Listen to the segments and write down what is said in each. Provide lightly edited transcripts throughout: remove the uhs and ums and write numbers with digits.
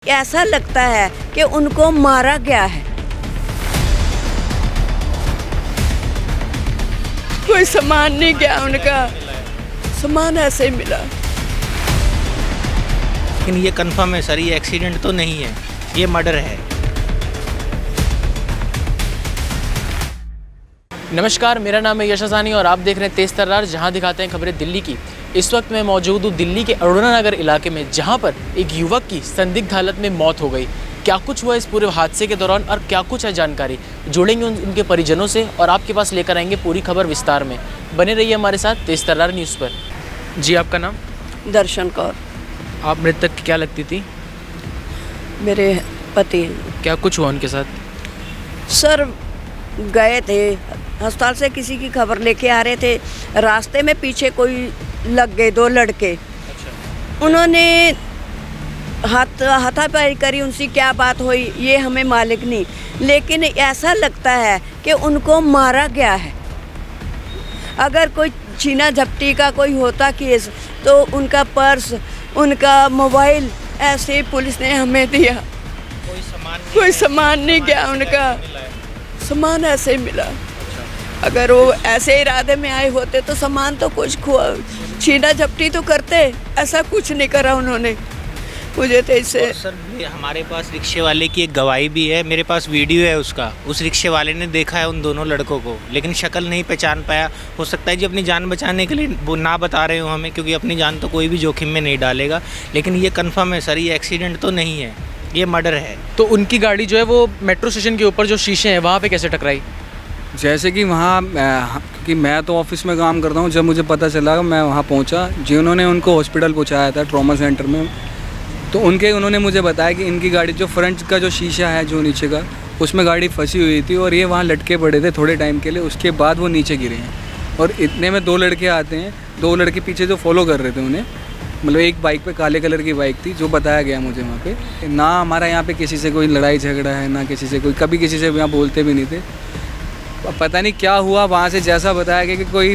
ऐसा लगता है कि उनको मारा गया है। कोई सामान नहीं गया, उनका सामान ऐसे ही मिला। लेकिन ये कंफर्म है सर, ये एक्सीडेंट तो नहीं है, ये मर्डर है। नमस्कार, मेरा नाम है यश असानी और आप देख रहे हैं तेज तर्रार, जहां दिखाते हैं खबरें दिल्ली की। इस वक्त मैं मौजूद हूं दिल्ली के अरोड़ा नगर इलाके में, जहां पर एक युवक की संदिग्ध हालत में मौत हो गई। क्या कुछ हुआ इस पूरे हादसे के दौरान और क्या कुछ है जानकारी, जुड़ेंगे उनके परिजनों से और आपके पास लेकर आएंगे पूरी खबर विस्तार में। बने रहिए हमारे साथ तेज तर्रार न्यूज़ पर। जी, आपका नाम? दर्शन कौर। आप मृतक की क्या लगती थी? मेरे पति। क्या कुछ हुआ उनके साथ? सर गए थे अस्पताल से, किसी की खबर लेके आ रहे थे, रास्ते में पीछे कोई लग गए, दो लड़के। उन्होंने हाथापाई करी, उनसे क्या बात हुई ये हमें मालिक नहीं, लेकिन ऐसा लगता है कि उनको मारा गया है। अगर कोई छीना झपटी का कोई होता केस तो उनका पर्स, उनका मोबाइल ऐसे पुलिस ने हमें दिया। कोई सामान नहीं गया, उनका सामान ऐसे ही मिला। अगर वो ऐसे इरादे में आए होते तो सामान तो कुछ छीना झपटी तो करते, ऐसा कुछ नहीं करा उन्होंने। मुझे तो इससे सर, हमारे पास रिक्शे वाले की एक गवाही भी है, मेरे पास वीडियो है उसका। उस रिक्शे वाले ने देखा है उन दोनों लड़कों को, लेकिन शक्ल नहीं पहचान पाया। हो सकता है जी अपनी जान बचाने के लिए वो ना बता रहे हो हमें, क्योंकि अपनी जान तो कोई भी जोखिम में नहीं डालेगा। लेकिन ये कंफर्म है सर, ये एक्सीडेंट तो नहीं है, ये मर्डर है। तो उनकी गाड़ी जो है वो मेट्रो स्टेशन के ऊपर जो शीशे हैं वहाँ पे कैसे टकराई? जैसे कि वहाँ क्योंकि मैं तो ऑफिस में काम करता हूँ, जब मुझे पता चला मैं वहाँ पहुँचा, जिन्होंने उनको हॉस्पिटल पहुँचाया था ट्रॉमा सेंटर में, तो उन्होंने मुझे बताया कि इनकी गाड़ी जो फ्रंट का जो शीशा है जो नीचे का, उसमें गाड़ी फंसी हुई थी और ये वहाँ लटके पड़े थे थोड़े टाइम के लिए। उसके बाद वो नीचे गिरे हैं और इतने में दो लड़के आते हैं, दो लड़के पीछे जो फॉलो कर रहे थे उन्हें, मतलब एक बाइक पे काले कलर की बाइक थी, जो बताया गया मुझे वहाँ पे। ना हमारा यहाँ पे किसी से कोई लड़ाई झगड़ा है, ना किसी से कोई, कभी किसी से यहाँ बोलते भी नहीं थे। पता नहीं क्या हुआ वहाँ से, जैसा बताया गया कि कोई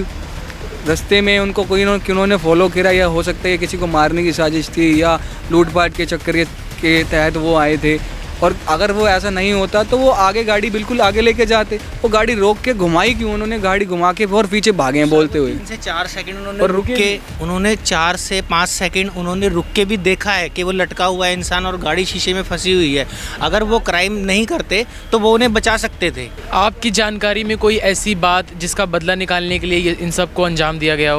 रास्ते में उनको किन्होंने फॉलो किया, या हो सकता है किसी को मारने की साजिश थी या लूटपाट के चक्कर के तहत वो आए थे। और अगर वो ऐसा नहीं होता तो वो आगे गाड़ी बिल्कुल आगे लेके जाते। वो गाड़ी रोक के घुमाई क्यों? उन्होंने गाड़ी घुमा के और पीछे भागे हैं बोलते हुए। 3 से 4 सेकंड उन्होंने रुक के, उन्होंने 4 से 5 सेकंड उन्होंने रुक के भी देखा है कि वो लटका हुआ है इंसान और गाड़ी शीशे में फंसी हुई है। अगर वो क्राइम नहीं करते तो वो उन्हें बचा सकते थे। आपकी जानकारी में कोई ऐसी बात जिसका बदला निकालने के लिए इन सबको अंजाम दिया गया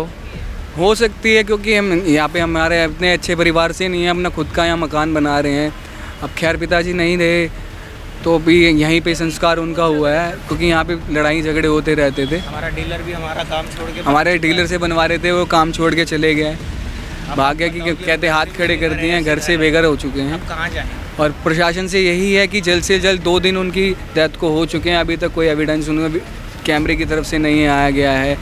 हो सकती है, क्योंकि हम यहाँ पे हमारे अपने अच्छे परिवार से नहीं है, अपना खुद का यहाँ मकान बना रहे हैं। अब खैर पिताजी नहीं रहे तो अभी यहीं पे संस्कार उनका हुआ है, क्योंकि यहाँ पे लड़ाई झगड़े होते रहते थे। हमारा डीलर भी हमारा काम छोड़ के, हमारे डीलर से बनवा रहे थे, वो काम छोड़ के चले गए। भाग्य की कहते हाथ खड़े कर दिए हैं, घर से बेघर हो चुके हैं। अब कहाँ जाएं? और प्रशासन से यही है कि जल्द से जल्द 2 दिन उनकी डेथ को हो चुके हैं, अभी तक कोई एविडेंस उन्हें कैमरे की तरफ से नहीं आया गया है।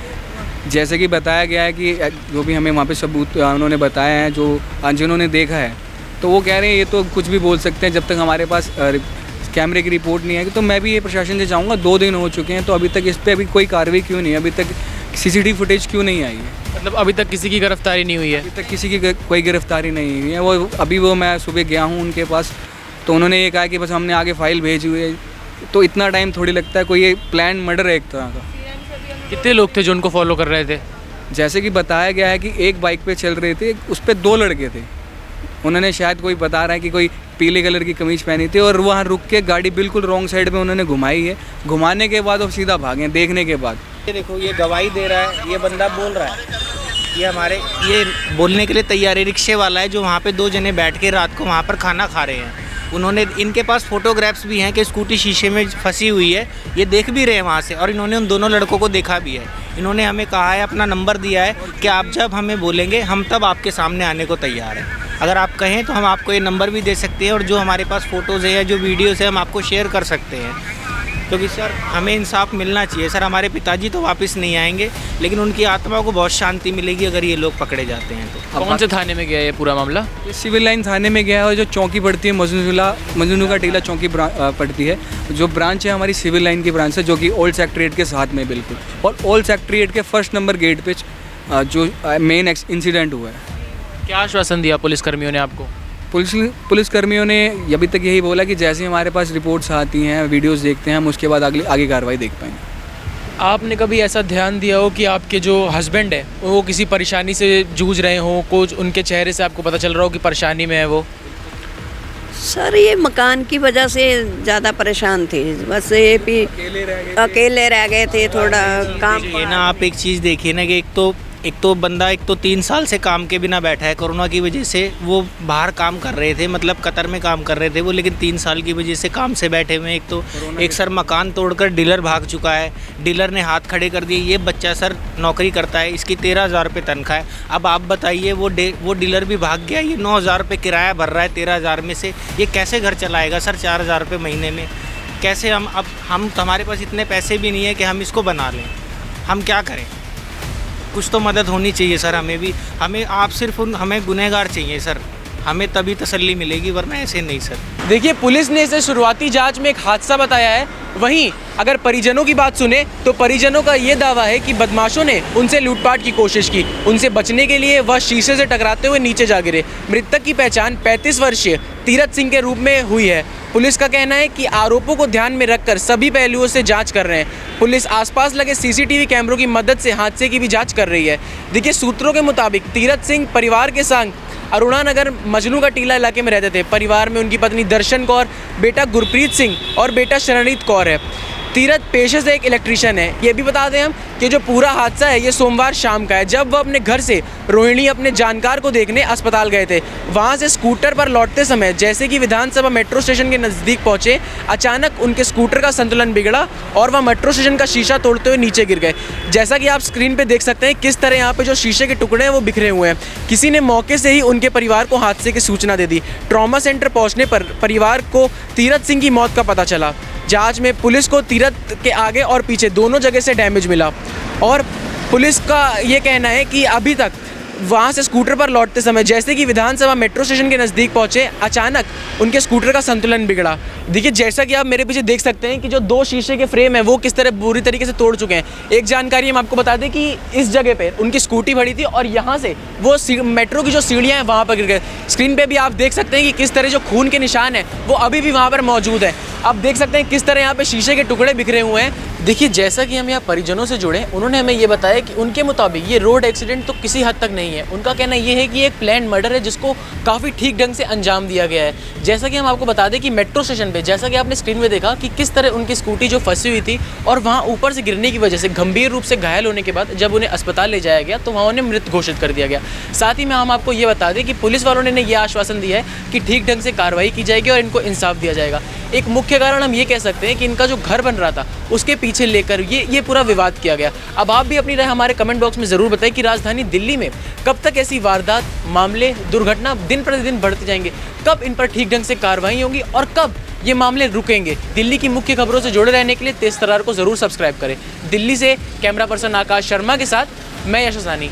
जैसे कि बताया गया है कि जो भी हमें वहाँ पे सबूत उन्होंने बताया है, जो जिन्होंने देखा है, तो वो कह रहे हैं ये तो कुछ भी बोल सकते हैं जब तक हमारे पास कैमरे की रिपोर्ट नहीं आएगी। तो मैं भी ये प्रशासन से चाहूँगा, 2 दिन हो चुके हैं तो अभी तक इस पर अभी कोई कार्रवाई क्यों नहीं है? अभी तक CCTV फुटेज क्यों नहीं आई है? मतलब अभी तक किसी की गिरफ्तारी नहीं हुई है? अभी तक किसी की कोई गिरफ्तारी नहीं हुई है। वो मैं सुबह गया हूँ उनके पास, तो उन्होंने ये कहा कि बस हमने आगे फाइल भेजी हुई है। तो इतना टाइम थोड़ी लगता है, कोई ये प्लान मर्डर है एक तरह का। कितने लोग थे जो उनको फॉलो कर रहे थे? जैसे कि बताया गया है कि एक बाइक पे चल रहे थे, उस पर 2 लड़के थे। उन्होंने शायद कोई बता रहा है कि कोई पीले कलर की कमीज पहनी थी और वहाँ रुक के गाड़ी बिल्कुल रॉन्ग साइड में उन्होंने घुमाई है। घुमाने के बाद वो सीधा भागे देखने के बाद। ये देखो, ये गवाही दे रहा है, ये बंदा बोल रहा है, ये बोलने के लिए तैयार है। रिक्शे वाला है जो वहाँ पे 2 जने बैठ के रात को वहाँ पर खाना खा रहे हैं। उन्होंने, इनके पास फोटोग्राफ्स भी हैं कि स्कूटी शीशे में फंसी हुई है, ये देख भी रहे हैं वहाँ से, और इन्होंने उन दोनों लड़कों को देखा भी है। इन्होंने हमें कहा है, अपना नंबर दिया है कि आप जब हमें बोलेंगे हम तब आपके सामने आने को तैयार हैं। अगर आप कहें तो हम आपको ये नंबर भी दे सकते हैं, और जो हमारे पास फ़ोटोज़ है या जो वीडियोज़ है हम आपको शेयर कर सकते हैं। क्योंकि सर हमें इंसाफ मिलना चाहिए सर। हमारे पिताजी तो वापस नहीं आएंगे, लेकिन उनकी आत्मा को बहुत शांति मिलेगी अगर ये लोग पकड़े जाते हैं तो। कौन से थाने में गया ये पूरा मामला? ये सिविल लाइन थाने में गया है, और जो चौकी पड़ती है मजनू का टीला चौकी पड़ती है, जो ब्रांच है हमारी सिविल लाइन की ब्रांच है, जो कि ओल्ड सेक्रेटरीएट के साथ में बिल्कुल, और ओल्ड सेक्रेटरीएट के 1 नंबर गेट पे जो मेन इंसिडेंट हुआ है। क्या आश्वासन दिया पुलिसकर्मियों ने आपको? पुलिसकर्मियों ने अभी तक यही बोला कि जैसे ही हमारे पास रिपोर्ट्स आती हैं, वीडियोस देखते हैं, हम उसके बाद आगे कार्रवाई देख पाएंगे। आपने कभी ऐसा ध्यान दिया हो कि आपके जो हस्बैंड है वो किसी परेशानी से जूझ रहे हो, कुछ उनके चेहरे से आपको पता चल रहा हो कि परेशानी में है वो? सर ये मकान की वजह से ज़्यादा परेशान थे, बस ये भी अकेले रह गए थे, थोड़ा काम। ये ना आप एक चीज़ देखिए ना कि एक तो बंदा 3 साल से काम के बिना बैठा है, कोरोना की वजह से वो बाहर काम कर रहे थे, मतलब कतर में काम कर रहे थे वो, लेकिन 3 साल की वजह से काम से बैठे हुए हैं। एक सर मकान तोड़कर डीलर भाग चुका है, डीलर ने हाथ खड़े कर दिए। ये बच्चा सर नौकरी करता है, इसकी 13,000 रुपये तनख्वाह है। अब आप बताइए वो डीलर भी भाग गया, ये 9,000 रुपये किराया भर रहा है 13,000 में से, ये कैसे घर चलाएगा सर 4,000 रुपये महीने में? कैसे हम हमारे पास इतने पैसे भी नहीं है कि हम इसको बना लें, हम क्या करें? कुछ तो मदद होनी चाहिए सर, हमें आप सिर्फ हमें गुनहगार चाहिए सर, हमें तभी तसल्ली मिलेगी, वरना ऐसे नहीं सर। देखिए, पुलिस ने इसे शुरुआती जांच में एक हादसा बताया है। वहीं अगर परिजनों की बात सुने तो परिजनों का ये दावा है कि बदमाशों ने उनसे लूटपाट की कोशिश की। उनसे बचने के लिए वह शीशे से टकराते हुए नीचे जा गिरे। मृतक की पहचान 35 वर्षीय तीरथ सिंह के रूप में हुई है। पुलिस का कहना है कि आरोपों को ध्यान में रखकर सभी पहलुओं से जांच कर रहे हैं। पुलिस आसपास लगे सीसीटीवी कैमरों की मदद से हादसे की भी जांच कर रही है। देखिए, सूत्रों के मुताबिक तीरथ सिंह परिवार के संग अरुणा नगर मजनू का टीला इलाके में रहते थे। परिवार में उनकी पत्नी दर्शन कौर, बेटा गुरप्रीत सिंह और बेटा शरणजीत कौर है। तीरथ पेशे से एक इलेक्ट्रीशियन है। ये भी बता दें हम कि जो पूरा हादसा है ये सोमवार शाम का है, जब वह अपने घर से रोहिणी अपने जानकार को देखने अस्पताल गए थे। वहां से स्कूटर पर लौटते समय जैसे कि विधानसभा मेट्रो स्टेशन के नज़दीक पहुंचे, अचानक उनके स्कूटर का संतुलन बिगड़ा और वह मेट्रो स्टेशन का शीशा तोड़ते हुए नीचे गिर गए। जैसा कि आप स्क्रीन पर देख सकते हैं किस तरह यहाँ पे जो शीशे के टुकड़े हैं वो बिखरे हुए हैं। किसी ने मौके से ही उनके परिवार को हादसे की सूचना दे दी। ट्रॉमा सेंटर पहुँचने पर परिवार को तीरथ सिंह की मौत का पता चला। जांच में पुलिस को तीरथ के आगे और पीछे दोनों जगह से डैमेज मिला और पुलिस का ये कहना है कि अभी तक वहाँ से स्कूटर पर लौटते समय जैसे कि विधानसभा मेट्रो स्टेशन के नज़दीक पहुँचे, अचानक उनके स्कूटर का संतुलन बिगड़ा। देखिए, जैसा कि आप मेरे पीछे देख सकते हैं कि जो 2 शीशे के फ्रेम हैं वो किस तरह बुरी तरीके से तोड़ चुके हैं। एक जानकारी हम आपको बता दें कि इस जगह पे उनकी स्कूटी खड़ी थी और यहाँ से वो मेट्रो की जो सीढ़ियाँ हैं वहाँ पर गिर गए। स्क्रीन पर भी आप देख सकते हैं कि किस तरह जो खून के निशान हैं वो अभी भी वहाँ पर मौजूद है। आप देख सकते हैं किस तरह यहाँ पे शीशे के टुकड़े बिखरे हुए हैं। देखिए, जैसा कि हम यहाँ परिजनों से जुड़े, उन्होंने हमें ये बताया कि उनके मुताबिक ये रोड एक्सीडेंट तो किसी हद तक नहीं है। उनका कहना ये है कि एक प्लान मर्डर है जिसको काफ़ी ठीक ढंग से अंजाम दिया गया है। जैसा कि हम आपको बता दें कि मेट्रो स्टेशन पे, जैसा कि आपने स्क्रीन में देखा कि किस तरह उनकी स्कूटी जो फंसी हुई थी और वहाँ ऊपर से गिरने की वजह से गंभीर रूप से घायल होने के बाद जब उन्हें अस्पताल ले जाया गया तो वहाँ उन्हें मृत घोषित कर दिया गया। साथ ही में हम आपको ये बता दें कि पुलिस वालों ने यह आश्वासन दिया है कि ठीक ढंग से कार्रवाई की जाएगी और इनको इंसाफ दिया जाएगा। एक मुख्य कारण हम ये कह सकते हैं कि इनका जो घर बन रहा था उसके पीछे लेकर ये पूरा विवाद किया गया। अब आप भी अपनी राय हमारे कमेंट बॉक्स में ज़रूर बताएं कि राजधानी दिल्ली में कब तक ऐसी वारदात, मामले, दुर्घटना दिन प्रतिदिन बढ़ते जाएंगे, कब इन पर ठीक ढंग से कार्रवाई होगी और कब ये मामले रुकेंगे। दिल्ली की मुख्य खबरों से जुड़े रहने के लिए तेज तर्रार को ज़रूर सब्सक्राइब करें। दिल्ली से कैमरा पर्सन आकाश शर्मा के साथ मैं यश हसानी।